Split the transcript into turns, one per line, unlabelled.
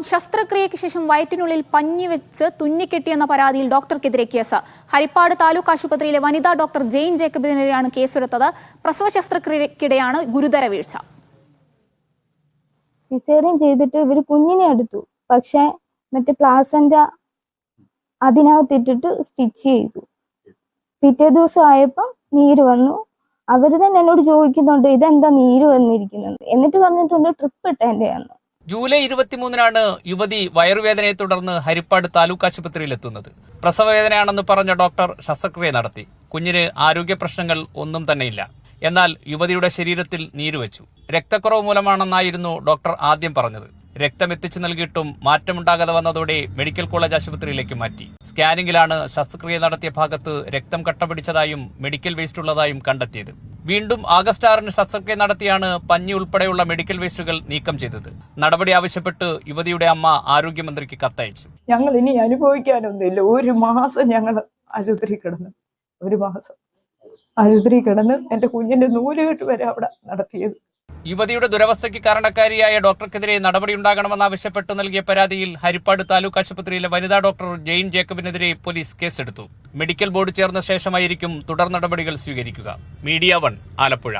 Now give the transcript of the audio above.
ശസ്ത്രക്രിയയ്ക്ക് ശേഷം വയറ്റിനുള്ളിൽ പഞ്ഞി വെച്ച് തുന്നിക്കെട്ടിയെന്ന പരാതിയിൽ ഡോക്ടർക്കെതിരെ കേസ്. ഹരിപ്പാട് താലൂക്ക് ആശുപത്രിയിലെ വനിതാ ഡോക്ടർ ജെയിൻ ജേക്കബിനെതിരെയാണ് കേസെടുത്തത്. പ്രസവ ശസ്ത്രക്രിയയ്ക്കിടെയാണ് ഗുരുതര വീഴ്ച.
സിസേറിയൻ ചെയ്തിട്ട് ഇവർ കുഞ്ഞിനെ എടുത്തു, പക്ഷെ മറ്റേ പ്ലാസന്റ അതിനകത്തിട്ടിട്ട് സ്റ്റിച്ച് ചെയ്തു. പിറ്റേ ദിവസം ആയപ്പം നീര് വന്നു. അവർ തന്നെ എന്നോട് ചോദിക്കുന്നുണ്ട് ഇതെന്താ നീര് വന്നിരിക്കുന്നത്, എന്നിട്ട് പറഞ്ഞിട്ടുണ്ട് ട്രിപ്പ് ഇട്ടേന്റെയാണ്.
ജൂലൈ 23-നാണ് യുവതി വയറുവേദനയെ തുടർന്ന് ഹരിപ്പാട് താലൂക്ക് ആശുപത്രിയിൽ എത്തുന്നത്. പ്രസവവേദനയാണെന്ന് പറഞ്ഞ ഡോക്ടർ ശസ്ത്രക്രിയ നടത്തി. കുഞ്ഞിന് ആരോഗ്യ പ്രശ്നങ്ങൾ ഒന്നും തന്നെയില്ല. എന്നാൽ യുവതിയുടെ ശരീരത്തിൽ നീരുവെച്ചു. രക്തക്കുറവ് മൂലമാണെന്നായിരുന്നു ഡോക്ടർ ആദ്യം പറഞ്ഞത്. രക്തം എത്തിച്ചു നൽകിയിട്ടും മാറ്റമുണ്ടാകാതെ വന്നതോടെ മെഡിക്കൽ കോളേജ് ആശുപത്രിയിലേക്ക് മാറ്റി. സ്കാനിംഗിലാണ് ശസ്ത്രക്രിയ നടത്തിയ ഭാഗത്ത് രക്തം കട്ടപിടിച്ചതായും മെഡിക്കൽ വേസ്റ്റ് ഉള്ളതായും കണ്ടെത്തിയത്. വീണ്ടും ആഗസ്റ്റ് 6-ന് ശസ്ത്രക്രിയ നടത്തിയാണ് പഞ്ഞി ഉൾപ്പെടെയുള്ള മെഡിക്കൽ വേസ്റ്റുകൾ നീക്കം ചെയ്തത്. നടപടി ആവശ്യപ്പെട്ട് യുവതിയുടെ അമ്മ ആരോഗ്യമന്ത്രിക്ക് കത്തയച്ചു.
ഞങ്ങൾ ഇനി അനുഭവിക്കാനൊന്നുമില്ല. 1 മാസം ഞങ്ങൾ ആശുപത്രി കിടന്നു. 1 മാസം ആശുപത്രി കിടന്ന് എന്റെ കുഞ്ഞിന്റെ നൂലുകെട്ട് വരെ അവിടെ നടത്തിയത്.
യുവതിയുടെ ദുരവസ്ഥയ്ക്ക് കാരണക്കാരിയായ ഡോക്ടർക്കെതിരെ നടപടിയുണ്ടാകണമെന്നാവശ്യപ്പെട്ട് നൽകിയ പരാതിയിൽ ഹരിപ്പാട് താലൂക്ക് ആശുപത്രിയിലെ വനിതാ ഡോക്ടർ ജെയിൻ ജേക്കബിനെതിരെ പോലീസ് കേസെടുത്തു. മെഡിക്കൽ ബോർഡ് ചേർന്ന ശേഷമായിരിക്കും തുടർ നടപടികൾ സ്വീകരിക്കുക. മീഡിയ 1 ആലപ്പുഴ.